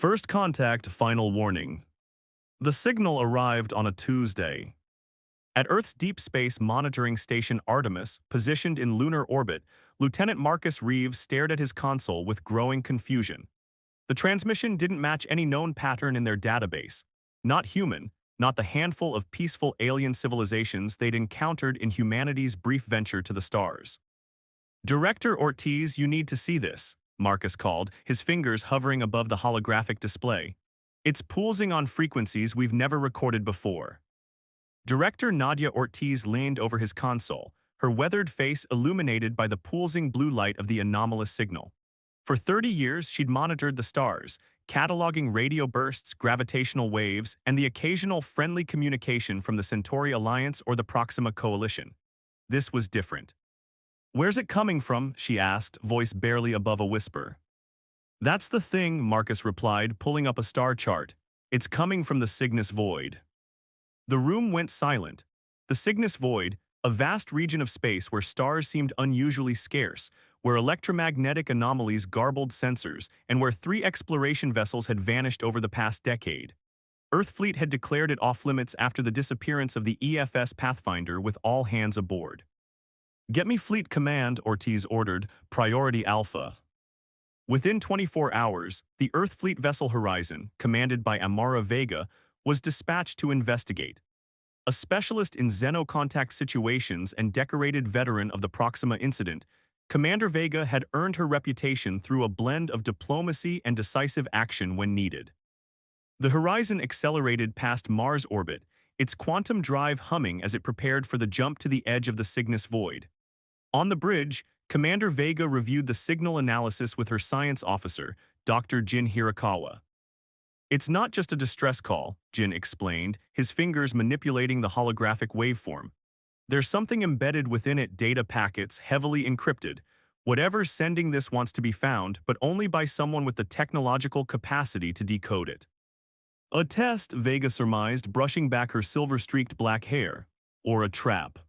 First contact, final warning. The signal arrived on a Tuesday. At Earth's Deep Space Monitoring Station Artemis, positioned in lunar orbit, Lieutenant Marcus Reeves stared at his console with growing confusion. The transmission didn't match any known pattern in their database. Not human, not the handful of peaceful alien civilizations they'd encountered in humanity's brief venture to the stars. Director Ortiz, you need to see this, Marcus called, his fingers hovering above the holographic display. It's pulsing on frequencies we've never recorded before. Director Nadia Ortiz leaned over his console, her weathered face illuminated by the pulsing blue light of the anomalous signal. For 30 years, she'd monitored the stars, cataloging radio bursts, gravitational waves, and the occasional friendly communication from the Centauri Alliance or the Proxima Coalition. This was different. "Where's it coming from?" she asked, voice barely above a whisper. "That's the thing," Marcus replied, pulling up a star chart. "It's coming from the Cygnus Void." The room went silent. The Cygnus Void, a vast region of space where stars seemed unusually scarce, where electromagnetic anomalies garbled sensors, and where 3 exploration vessels had vanished over the past decade. Earthfleet had declared it off-limits after the disappearance of the EFS Pathfinder with all hands aboard. "Get me Fleet Command," Ortiz ordered, Priority Alpha. Within 24 hours, the Earthfleet vessel Horizon, commanded by Amara Vega, was dispatched to investigate. A specialist in xenocontact situations and decorated veteran of the Proxima incident, Commander Vega had earned her reputation through a blend of diplomacy and decisive action when needed. The Horizon accelerated past Mars orbit, its quantum drive humming as it prepared for the jump to the edge of the Cygnus Void. On the bridge, Commander Vega reviewed the signal analysis with her science officer, Dr. Jin Hirakawa. "It's not just a distress call," Jin explained, his fingers manipulating the holographic waveform. "There's something embedded within it, data packets, heavily encrypted. Whatever's sending this wants to be found, but only by someone with the technological capacity to decode it." "A test," Vega surmised, brushing back her silver-streaked black hair. "Or a trap."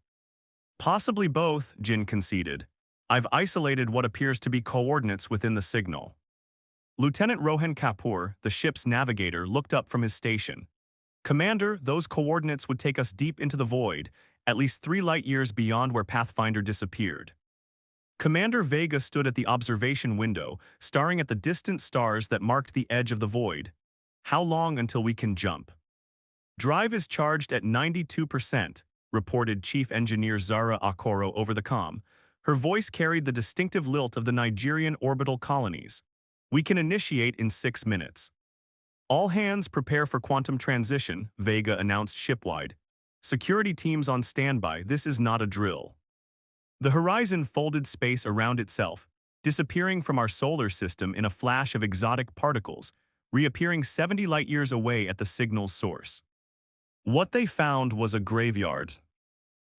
"Possibly both," Jin conceded. "I've isolated what appears to be coordinates within the signal." Lieutenant Rohan Kapoor, the ship's navigator, looked up from his station. "Commander, those coordinates would take us deep into the void, at least 3 light-years beyond where Pathfinder disappeared." Commander Vega stood at the observation window, staring at the distant stars that marked the edge of the void. "How long until we can jump?" "Drive is charged at 92%, reported Chief Engineer Zara Akoro over the comm. Her voice carried the distinctive lilt of the Nigerian orbital colonies. "We can initiate in 6 minutes." "All hands prepare for quantum transition," Vega announced shipwide. "Security teams on standby, this is not a drill." The Horizon folded space around itself, disappearing from our solar system in a flash of exotic particles, reappearing 70 light-years away at the signal's source. What they found was a graveyard.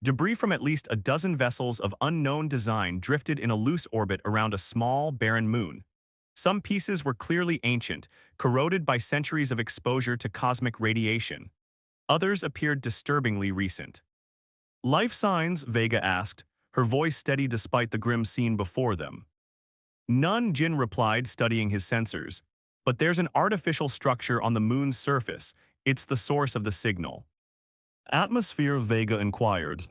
Debris from at least a dozen vessels of unknown design drifted in a loose orbit around a small, barren moon. Some pieces were clearly ancient, corroded by centuries of exposure to cosmic radiation. Others appeared disturbingly recent. "Life signs?" Vega asked, her voice steady despite the grim scene before them. "None," Jin replied, studying his sensors. "But there's an artificial structure on the moon's surface. It's the source of the signal." "Atmosphere?" Vega inquired.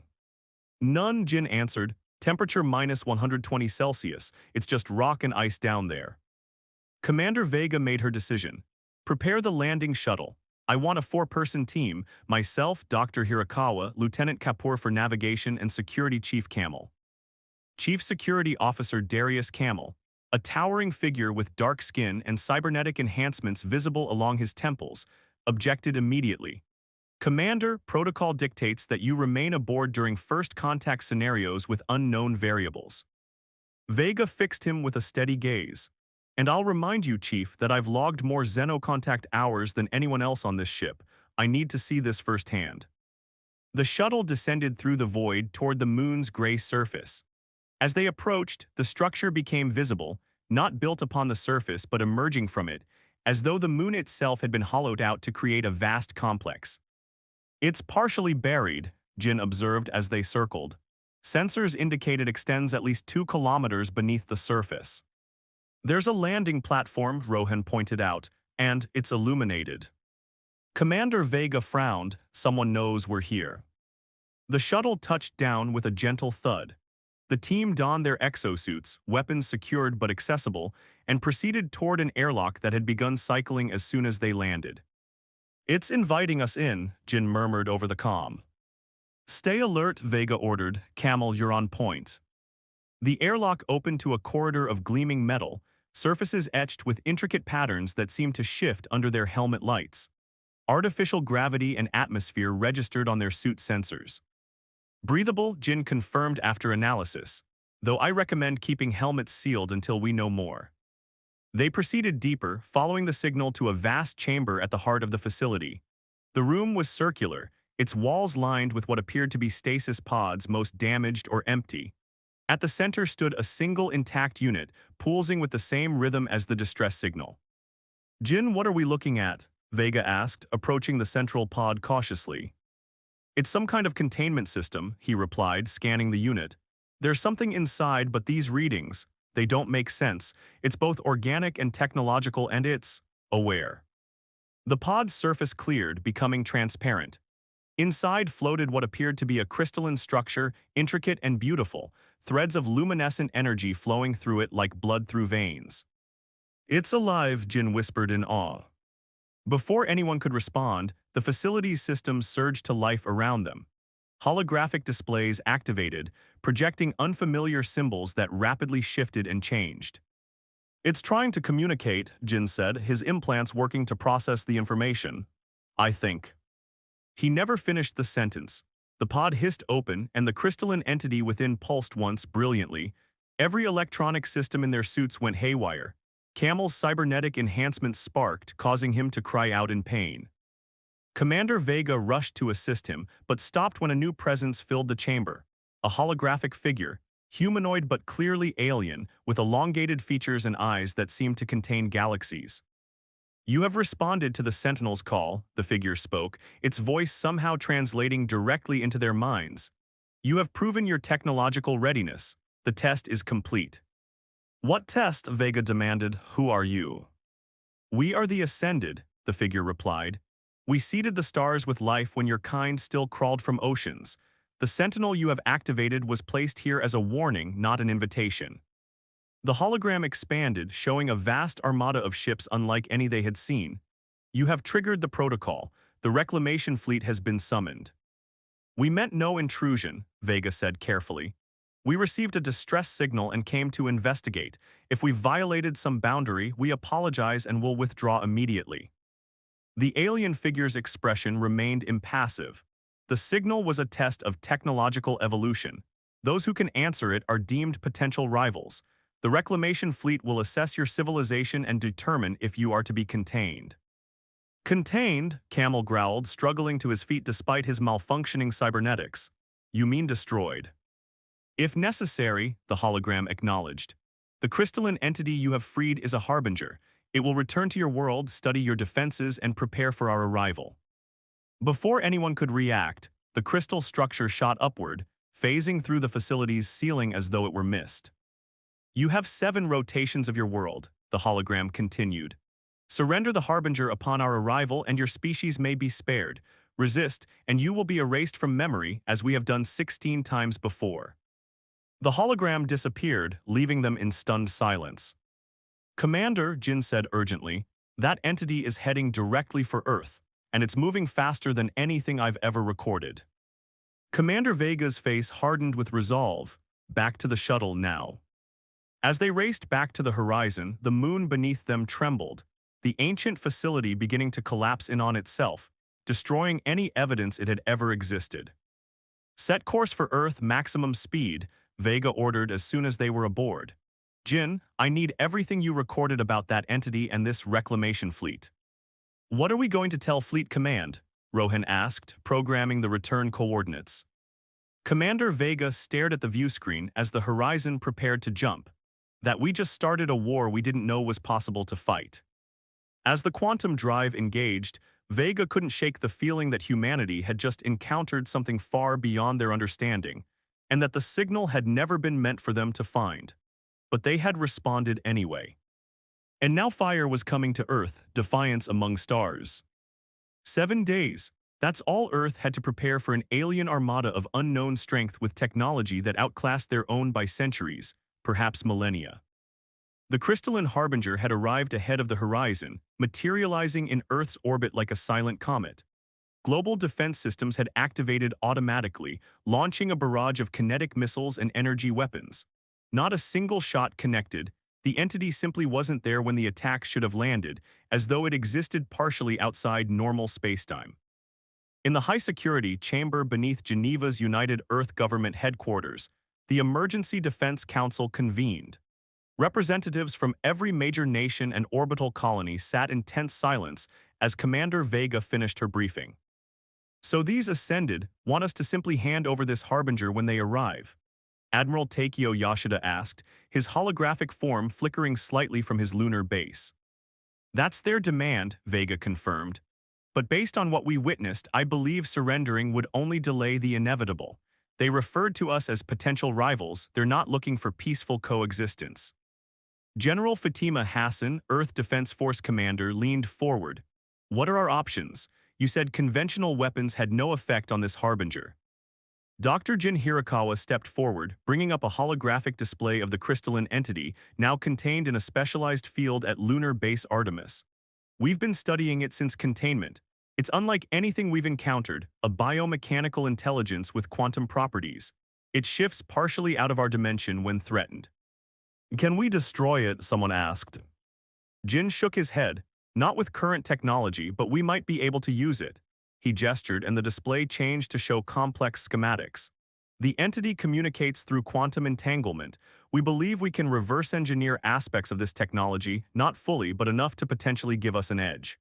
"None," Jin answered. "Temperature minus 120 Celsius. It's just rock and ice down there." Commander Vega made her decision. "Prepare the landing shuttle. I want a 4-person team, myself, Dr. Hirakawa, Lieutenant Kapoor for navigation, and Security Chief Camel." Chief Security Officer Darius Camel, a towering figure with dark skin and cybernetic enhancements visible along his temples, objected immediately. "Commander, protocol dictates that you remain aboard during first contact scenarios with unknown variables." Vega fixed him with a steady gaze. "And I'll remind you, Chief, that I've logged more xenocontact hours than anyone else on this ship. I need to see this firsthand." The shuttle descended through the void toward the moon's gray surface. As they approached, the structure became visible, not built upon the surface but emerging from it, as though the moon itself had been hollowed out to create a vast complex. "It's partially buried," Jin observed as they circled. "Sensors indicate it extends at least 2 kilometers beneath the surface." "There's a landing platform," Rohan pointed out, and it's illuminated. Commander Vega frowned. Someone knows we're here. The shuttle touched down with a gentle thud. The team donned their exosuits, weapons secured but accessible, and proceeded toward an airlock that had begun cycling as soon as they landed. "It's inviting us in," Jin murmured over the comm. "Stay alert," Vega ordered. "Camel, you're on point." The airlock opened to a corridor of gleaming metal, surfaces etched with intricate patterns that seemed to shift under their helmet lights. Artificial gravity and atmosphere registered on their suit sensors. "Breathable," Jin confirmed after analysis, "though I recommend keeping helmets sealed until we know more." They proceeded deeper, following the signal to a vast chamber at the heart of the facility. The room was circular, its walls lined with what appeared to be stasis pods, most damaged or empty. At the center stood a single intact unit, pulsing with the same rhythm as the distress signal. "Jin, what are we looking at?" Vega asked, approaching the central pod cautiously. "It's some kind of containment system," he replied, scanning the unit. "There's something inside, but these readings, they don't make sense. It's both organic and technological, and it's aware." The pod's surface cleared, becoming transparent. Inside floated what appeared to be a crystalline structure, intricate and beautiful, threads of luminescent energy flowing through it like blood through veins. "It's alive," Jin whispered in awe. Before anyone could respond, the facility's systems surged to life around them. Holographic displays activated, projecting unfamiliar symbols that rapidly shifted and changed. "It's trying to communicate," Jin said, his implants working to process the information. "I think." He never finished the sentence. The pod hissed open, and the crystalline entity within pulsed once brilliantly. Every electronic system in their suits went haywire. Camel's cybernetic enhancements sparked, causing him to cry out in pain. Commander Vega rushed to assist him, but stopped when a new presence filled the chamber. A holographic figure, humanoid but clearly alien, with elongated features and eyes that seemed to contain galaxies. "You have responded to the Sentinel's call," the figure spoke, its voice somehow translating directly into their minds. "You have proven your technological readiness. The test is complete." "What test?" Vega demanded. "Who are you?" "We are the Ascended," the figure replied. "We seeded the stars with life when your kind still crawled from oceans. The Sentinel you have activated was placed here as a warning, not an invitation." The hologram expanded, showing a vast armada of ships unlike any they had seen. "You have triggered the protocol. The reclamation fleet has been summoned." "We meant no intrusion," Vega said carefully. "We received a distress signal and came to investigate. If we violated some boundary, we apologize and will withdraw immediately." The alien figure's expression remained impassive. The signal was a test of technological evolution. Those who can answer it are deemed potential rivals. The reclamation fleet will assess your civilization and determine if you are to be contained. "Contained?" Camel growled, struggling to his feet despite his malfunctioning cybernetics. "You mean destroyed?" "If necessary," the hologram acknowledged. "The crystalline entity you have freed is a harbinger. It will return to your world, study your defenses, and prepare for our arrival." Before anyone could react, the crystal structure shot upward, phasing through the facility's ceiling as though it were mist. "You have 7 rotations of your world," the hologram continued. "Surrender the Harbinger upon our arrival and your species may be spared. Resist, and you will be erased from memory as we have done 16 times before." The hologram disappeared, leaving them in stunned silence. "Commander," Jin said urgently, "that entity is heading directly for Earth, and it's moving faster than anything I've ever recorded." Commander Vega's face hardened with resolve. Back to the shuttle now. As they raced back to the horizon, the moon beneath them trembled, the ancient facility beginning to collapse in on itself, destroying any evidence it had ever existed. "Set course for Earth, maximum speed," Vega ordered as soon as they were aboard. "Jin, I need everything you recorded about that entity and this reclamation fleet." "What are we going to tell Fleet Command?" Rohan asked, programming the return coordinates. Commander Vega stared at the view screen as the horizon prepared to jump. "That we just started a war we didn't know was possible to fight." As the quantum drive engaged, Vega couldn't shake the feeling that humanity had just encountered something far beyond their understanding, and that the signal had never been meant for them to find. But they had responded anyway. And now fire was coming to Earth, defiance among stars. 7 days. That's all Earth had to prepare for an alien armada of unknown strength with technology that outclassed their own by centuries, perhaps millennia. The crystalline harbinger had arrived ahead of the horizon, materializing in Earth's orbit like a silent comet. Global defense systems had activated automatically, launching a barrage of kinetic missiles and energy weapons. Not a single shot connected, the entity simply wasn't there when the attack should have landed, as though it existed partially outside normal spacetime. In the high-security chamber beneath Geneva's United Earth Government headquarters, the Emergency Defense Council convened. Representatives from every major nation and orbital colony sat in tense silence as Commander Vega finished her briefing. So these Ascended want us to simply hand over this harbinger when they arrive? Admiral Takeo Yoshida asked, his holographic form flickering slightly from his lunar base. That's their demand, Vega confirmed. But based on what we witnessed, I believe surrendering would only delay the inevitable. They referred to us as potential rivals, they're not looking for peaceful coexistence. General Fatima Hassan, Earth Defense Force Commander, leaned forward. What are our options? You said conventional weapons had no effect on this harbinger. Dr. Jin Hirakawa stepped forward, bringing up a holographic display of the crystalline entity, now contained in a specialized field at Lunar Base Artemis. We've been studying it since containment. It's unlike anything we've encountered, a biomechanical intelligence with quantum properties. It shifts partially out of our dimension when threatened. Can we destroy it? Someone asked. Jin shook his head. Not with current technology, but we might be able to use it. He gestured and the display changed to show complex schematics. The entity communicates through quantum entanglement. We believe we can reverse engineer aspects of this technology, not fully, but enough to potentially give us an edge.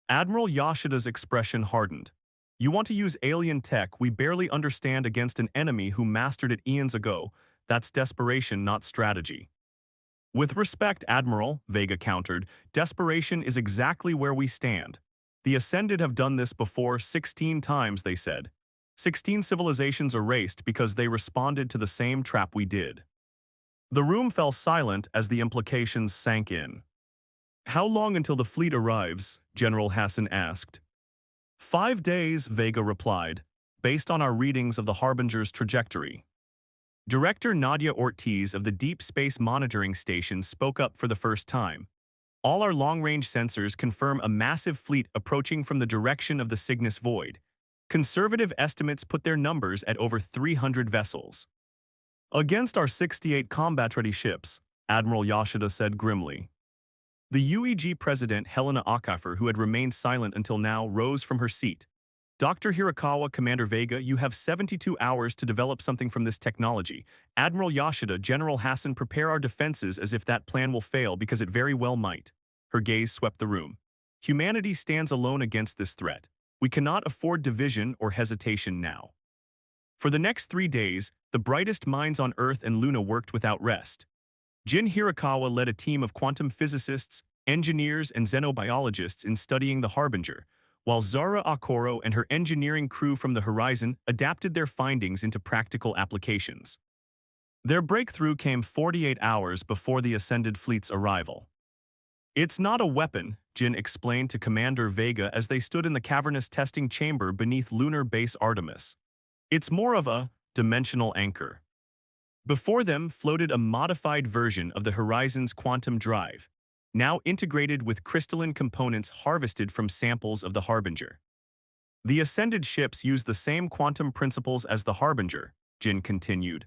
Admiral Yoshida's expression hardened. You want to use alien tech we barely understand against an enemy who mastered it eons ago. That's desperation, not strategy. With respect, Admiral, Vega countered, desperation is exactly where we stand. The Ascended have done this before 16 times, they said. 16 civilizations erased because they responded to the same trap we did. The room fell silent as the implications sank in. How long until the fleet arrives? General Hassan asked. 5 days, Vega replied, based on our readings of the Harbinger's trajectory. Director Nadia Ortiz of the Deep Space Monitoring Station spoke up for the first time. All our long-range sensors confirm a massive fleet approaching from the direction of the Cygnus Void. Conservative estimates put their numbers at over 300 vessels. Against our 68 combat-ready ships, Admiral Yoshida said grimly. The UEG President Helena Akafer, who had remained silent until now, rose from her seat. Dr. Hirakawa, Commander Vega, you have 72 hours to develop something from this technology. Admiral Yoshida, General Hassan, prepare our defenses as if that plan will fail because it very well might. Her gaze swept the room. Humanity stands alone against this threat. We cannot afford division or hesitation now. For the next 3 days, the brightest minds on Earth and Luna worked without rest. Jin Hirakawa led a team of quantum physicists, engineers, and xenobiologists in studying the Harbinger, while Zara Akoro and her engineering crew from the Horizon adapted their findings into practical applications. Their breakthrough came 48 hours before the Ascended Fleet's arrival. It's not a weapon, Jin explained to Commander Vega as they stood in the cavernous testing chamber beneath Lunar Base Artemis. It's more of a dimensional anchor. Before them floated a modified version of the Horizon's quantum drive, now integrated with crystalline components harvested from samples of the Harbinger. The Ascended ships use the same quantum principles as the Harbinger, Jin continued.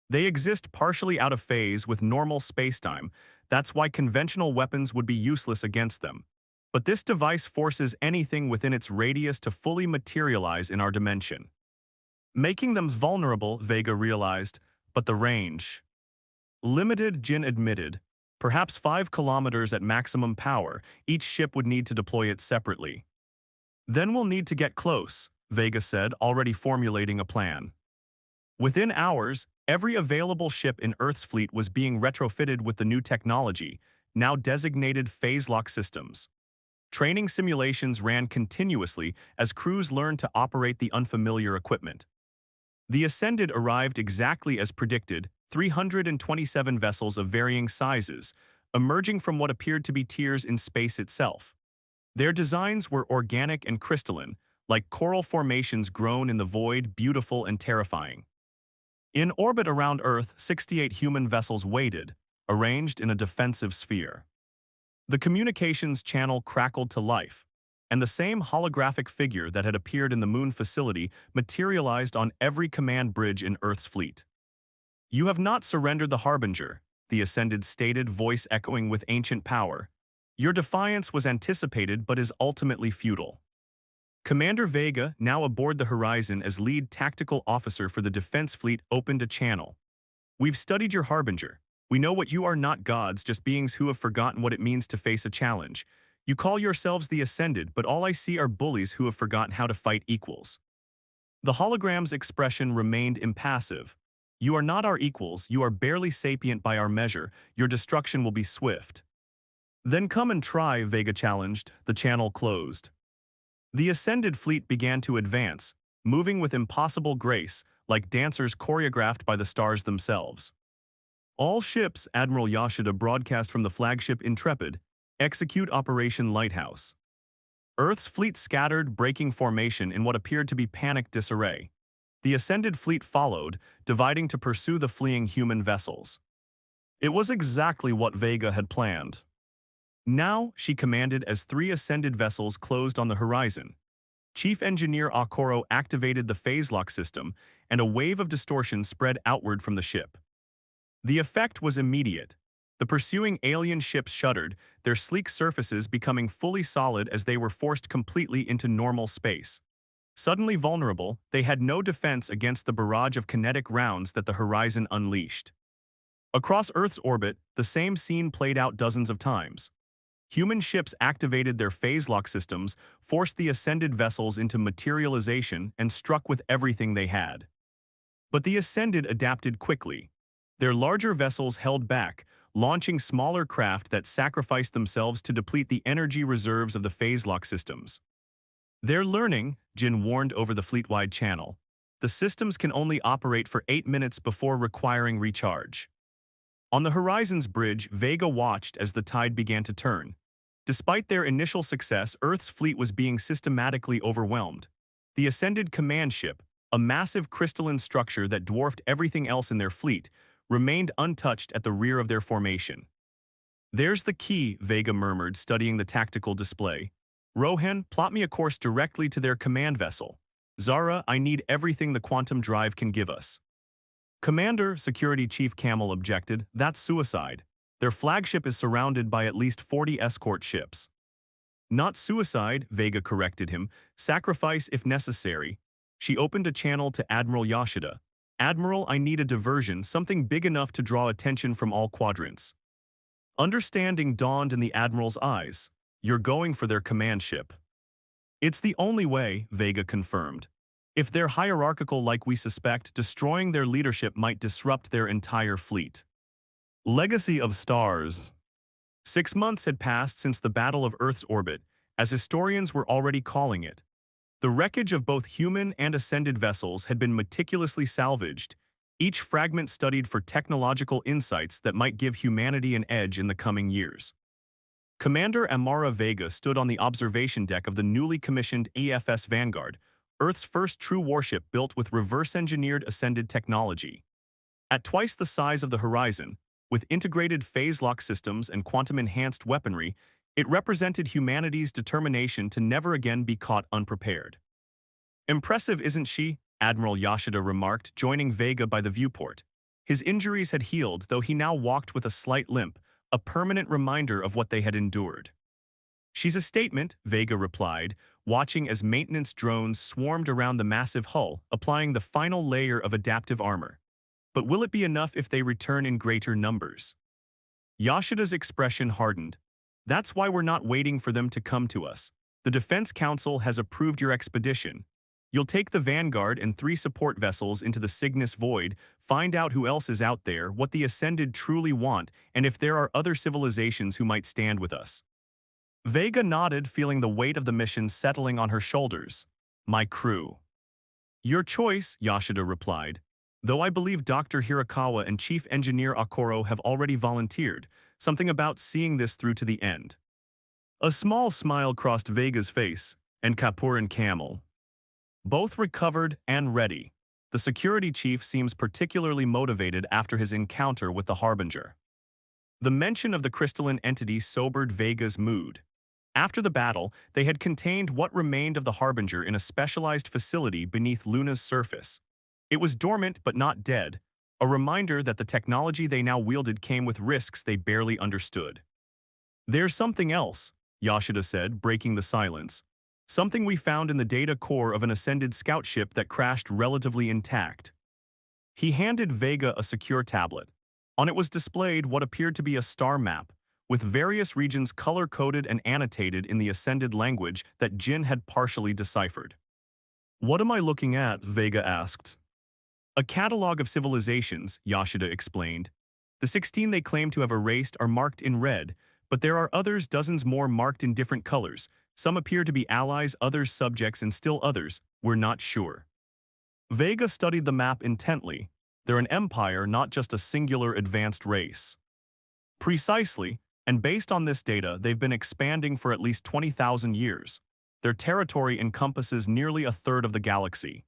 They exist partially out of phase with normal spacetime. That's why conventional weapons would be useless against them. But this device forces anything within its radius to fully materialize in our dimension. Making them vulnerable, Vega realized, but the range. Limited, Jin admitted. Perhaps 5 kilometers at maximum power, each ship would need to deploy it separately. Then we'll need to get close, Vega said, already formulating a plan. Within hours, every available ship in Earth's fleet was being retrofitted with the new technology, now designated phase-lock systems. Training simulations ran continuously as crews learned to operate the unfamiliar equipment. The Ascended arrived exactly as predicted, 327 vessels of varying sizes, emerging from what appeared to be tears in space itself. Their designs were organic and crystalline, like coral formations grown in the void, beautiful and terrifying. In orbit around Earth, 68 human vessels waited, arranged in a defensive sphere. The communications channel crackled to life, and the same holographic figure that had appeared in the Moon facility materialized on every command bridge in Earth's fleet. "You have not surrendered the Harbinger," the Ascended stated, voice echoing with ancient power. "Your defiance was anticipated but is ultimately futile." Commander Vega, now aboard the Horizon as lead tactical officer for the Defense Fleet, opened a channel. "We've studied your Harbinger. We know what you are, not gods, just beings who have forgotten what it means to face a challenge. You call yourselves the Ascended, but all I see are bullies who have forgotten how to fight equals." The hologram's expression remained impassive. "You are not our equals, you are barely sapient by our measure, your destruction will be swift." "Then come and try," Vega challenged. The channel closed. The Ascended fleet began to advance, moving with impossible grace, like dancers choreographed by the stars themselves. "All ships," Admiral Yoshida broadcast from the flagship Intrepid, "execute Operation Lighthouse." Earth's fleet scattered, breaking formation in what appeared to be panicked disarray. The Ascended fleet followed, dividing to pursue the fleeing human vessels. It was exactly what Vega had planned. "Now," she commanded as 3 Ascended vessels closed on the horizon. Chief Engineer Okoro activated the phase lock system, and a wave of distortion spread outward from the ship. The effect was immediate. The pursuing alien ships shuddered, their sleek surfaces becoming fully solid as they were forced completely into normal space. Suddenly vulnerable, they had no defense against the barrage of kinetic rounds that the Horizon unleashed. Across Earth's orbit, the same scene played out dozens of times. Human ships activated their phase lock systems, forced the Ascended vessels into materialization, and struck with everything they had. But the Ascended adapted quickly. Their larger vessels held back, launching smaller craft that sacrificed themselves to deplete the energy reserves of the phase lock systems. "They're learning," Jin warned over the fleet-wide channel. "The systems can only operate for 8 minutes before requiring recharge." On the Horizon's bridge, Vega watched as the tide began to turn. Despite their initial success, Earth's fleet was being systematically overwhelmed. The Ascended command ship, a massive crystalline structure that dwarfed everything else in their fleet, remained untouched at the rear of their formation. "There's the key," Vega murmured, studying the tactical display. "Rohan, plot me a course directly to their command vessel. Zara, I need everything the quantum drive can give us." "Commander," Security Chief Camel objected, "that's suicide. Their flagship is surrounded by at least 40 escort ships." "Not suicide," Vega corrected him. "Sacrifice if necessary." She opened a channel to Admiral Yoshida. "Admiral, I need a diversion, something big enough to draw attention from all quadrants." Understanding dawned in the Admiral's eyes. "You're going for their command ship." "It's the only way," Vega confirmed. "If they're hierarchical like we suspect, destroying their leadership might disrupt their entire fleet." Legacy of Stars. 6 months had passed since the Battle of Earth's orbit, as historians were already calling it. The wreckage of both human and Ascended vessels had been meticulously salvaged, each fragment studied for technological insights that might give humanity an edge in the coming years. Commander Amara Vega stood on the observation deck of the newly commissioned EFS Vanguard, Earth's first true warship built with reverse-engineered Ascended technology. At twice the size of the Horizon, with integrated phase-lock systems and quantum-enhanced weaponry, it represented humanity's determination to never again be caught unprepared. "Impressive, isn't she?" Admiral Yoshida remarked, joining Vega by the viewport. His injuries had healed, though he now walked with a slight limp, a permanent reminder of what they had endured. "She's a statement," Vega replied, watching as maintenance drones swarmed around the massive hull, applying the final layer of adaptive armor. "But will it be enough if they return in greater numbers?" Yoshida's expression hardened. "That's why we're not waiting for them to come to us. The Defense Council has approved your expedition. You'll take the Vanguard and 3 support vessels into the Cygnus Void, find out who else is out there, what the Ascended truly want, and if there are other civilizations who might stand with us." Vega nodded, feeling the weight of the mission settling on her shoulders. "My crew." "Your choice," Yoshida replied. "Though I believe Dr. Hirakawa and Chief Engineer Okoro have already volunteered, something about seeing this through to the end. A small smile crossed Vega's face, and Kapoor and Camel, both recovered and ready. The security chief seems particularly motivated after his encounter with the Harbinger. The mention of the crystalline entity sobered Vega's mood. After the battle, they had contained what remained of the Harbinger in a specialized facility beneath Luna's surface. It was dormant but not dead, a reminder that the technology they now wielded came with risks they barely understood. "There's something else," Yoshida said, breaking the silence. "Something we found in the data core of an ascended scout ship that crashed relatively intact." He handed Vega a secure tablet. On it was displayed what appeared to be a star map, with various regions color-coded and annotated in the ascended language that Jin had partially deciphered. "What am I looking at?" Vega asked. "A catalog of civilizations," Yoshida explained. "The 16 they claim to have erased are marked in red, but there are others, dozens more, marked in different colors. Some appear to be allies, others subjects, and still others, we're not sure." Vega studied the map intently. "They're an empire, not just a singular advanced race." "Precisely, and based on this data, they've been expanding for at least 20,000 years. Their territory encompasses nearly a third of the galaxy.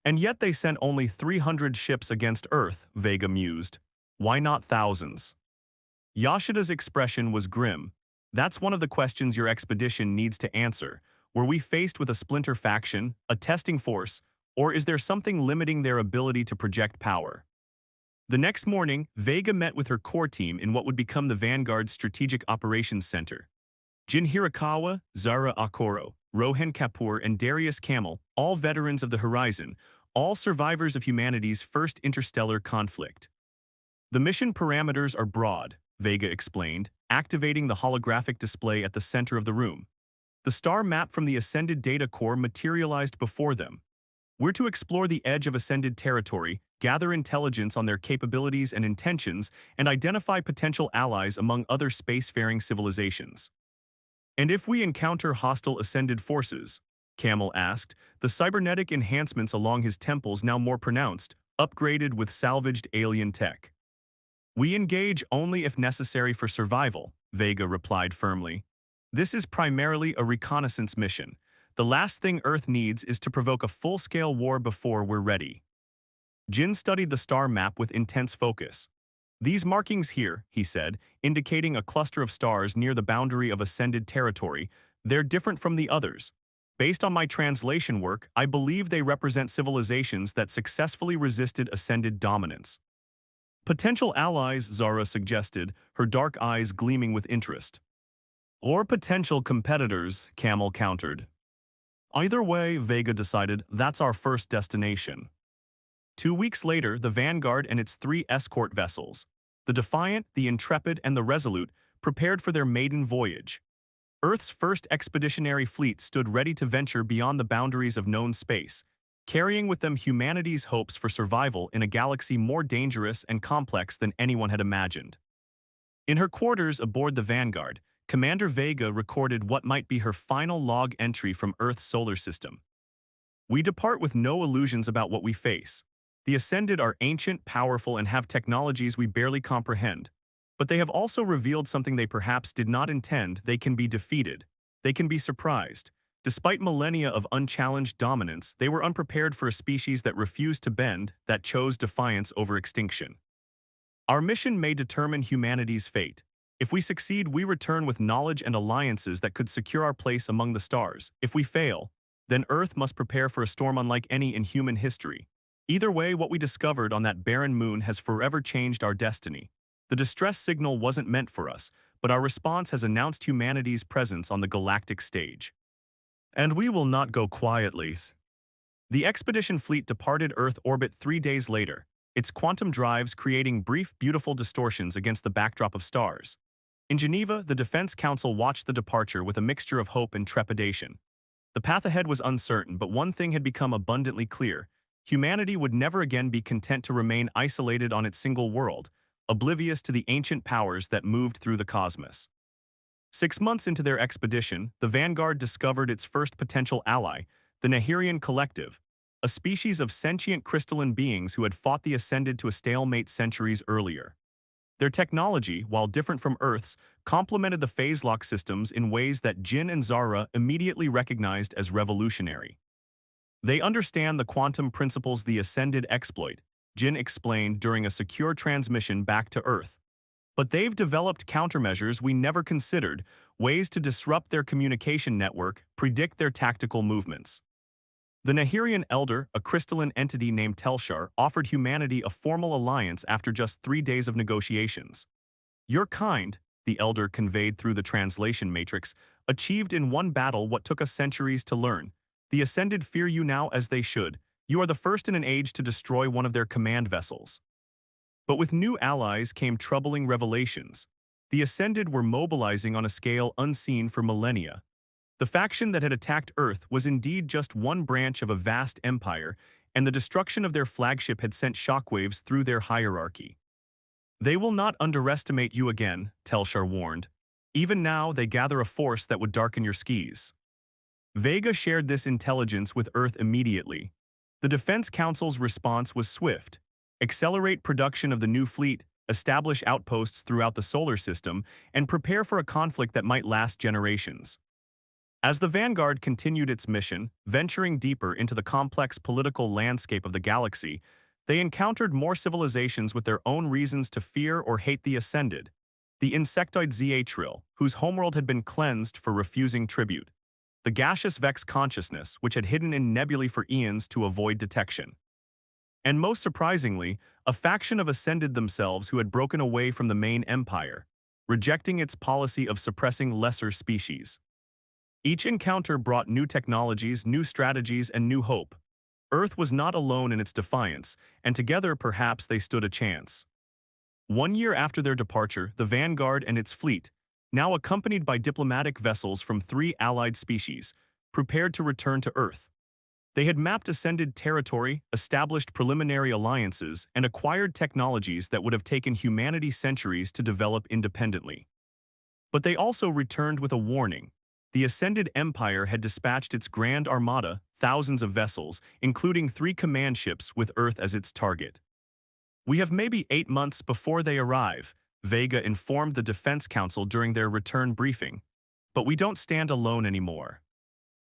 And yet they sent only 300 ships against Earth," Vega mused. "Why not thousands?" Yoshida's expression was grim. "That's one of the questions your expedition needs to answer. Were we faced with a splinter faction, a testing force, or is there something limiting their ability to project power?" The next morning, Vega met with her core team in what would become the Vanguard's Strategic Operations Center. Jin Hirakawa, Zara Akoro, Rohan Kapoor, and Darius Camel, all veterans of the Horizon, all survivors of humanity's first interstellar conflict. "The mission parameters are broad," Vega explained, activating the holographic display at the center of the room. The star map from the Ascended data core materialized before them. "We're to explore the edge of Ascended territory, gather intelligence on their capabilities and intentions, and identify potential allies among other spacefaring civilizations." "And if we encounter hostile Ascended forces?" Camel asked, the cybernetic enhancements along his temples now more pronounced, upgraded with salvaged alien tech. "We engage only if necessary for survival," Vega replied firmly. "This is primarily a reconnaissance mission. The last thing Earth needs is to provoke a full-scale war before we're ready." Jin studied the star map with intense focus. "These markings here," he said, indicating a cluster of stars near the boundary of Ascended territory, "they're different from the others. Based on my translation work, I believe they represent civilizations that successfully resisted Ascended dominance." "Potential allies," Zara suggested, her dark eyes gleaming with interest. "Or potential competitors," Camel countered. "Either way," Vega decided, "that's our first destination." 2 weeks later, the Vanguard and its 3 escort vessels, the Defiant, the Intrepid, and the Resolute, prepared for their maiden voyage. Earth's first expeditionary fleet stood ready to venture beyond the boundaries of known space, carrying with them humanity's hopes for survival in a galaxy more dangerous and complex than anyone had imagined. In her quarters aboard the Vanguard, Commander Vega recorded what might be her final log entry from Earth's solar system. "We depart with no illusions about what we face. The Ascended are ancient, powerful, and have technologies we barely comprehend. But they have also revealed something they perhaps did not intend. They can be defeated. They can be surprised. Despite millennia of unchallenged dominance, they were unprepared for a species that refused to bend, that chose defiance over extinction. Our mission may determine humanity's fate. If we succeed, we return with knowledge and alliances that could secure our place among the stars. If we fail, then Earth must prepare for a storm unlike any in human history. Either way, what we discovered on that barren moon has forever changed our destiny. The distress signal wasn't meant for us, but our response has announced humanity's presence on the galactic stage. And we will not go quietly." The expedition fleet departed Earth orbit 3 days later, its quantum drives creating brief, beautiful distortions against the backdrop of stars. In Geneva, the Defense Council watched the departure with a mixture of hope and trepidation. The path ahead was uncertain, but one thing had become abundantly clear: humanity would never again be content to remain isolated on its single world, oblivious to the ancient powers that moved through the cosmos. 6 months into their expedition, the Vanguard discovered its first potential ally, the Nahirian Collective, a species of sentient crystalline beings who had fought the Ascended to a stalemate centuries earlier. Their technology, while different from Earth's, complemented the phase-lock systems in ways that Jin and Zara immediately recognized as revolutionary. They understand the quantum principles the Ascended exploit, Jin explained during a secure transmission back to Earth. But they've developed countermeasures we never considered, ways to disrupt their communication network, predict their tactical movements. The Nahirian Elder, a crystalline entity named Telshar, offered humanity a formal alliance after just 3 days of negotiations. Your kind, the Elder conveyed through the translation matrix, achieved in one battle what took us centuries to learn. The Ascended fear you now as they should. You are the first in an age to destroy one of their command vessels. But with new allies came troubling revelations. The Ascended were mobilizing on a scale unseen for millennia. The faction that had attacked Earth was indeed just one branch of a vast empire, and the destruction of their flagship had sent shockwaves through their hierarchy. They will not underestimate you again, Telshar warned. Even now, they gather a force that would darken your skis. Vega shared this intelligence with Earth immediately. The Defense Council's response was swift. Accelerate production of the new fleet, establish outposts throughout the solar system, and prepare for a conflict that might last generations. As the Vanguard continued its mission, venturing deeper into the complex political landscape of the galaxy, they encountered more civilizations with their own reasons to fear or hate the Ascended. The insectoid Zaatril, whose homeworld had been cleansed for refusing tribute. The gaseous Vex consciousness, which had hidden in nebulae for eons to avoid detection. And most surprisingly, a faction of Ascended themselves who had broken away from the main empire, rejecting its policy of suppressing lesser species. Each encounter brought new technologies, new strategies, and new hope. Earth was not alone in its defiance, and together perhaps they stood a chance. 1 year after their departure, the Vanguard and its fleet, now accompanied by diplomatic vessels from 3 allied species, prepared to return to Earth. They had mapped Ascended territory, established preliminary alliances, and acquired technologies that would have taken humanity centuries to develop independently. But they also returned with a warning. The Ascended Empire had dispatched its Grand Armada, thousands of vessels, including 3 command ships with Earth as its target. We have maybe 8 months before they arrive, Vega informed the Defense Council during their return briefing. But we don't stand alone anymore.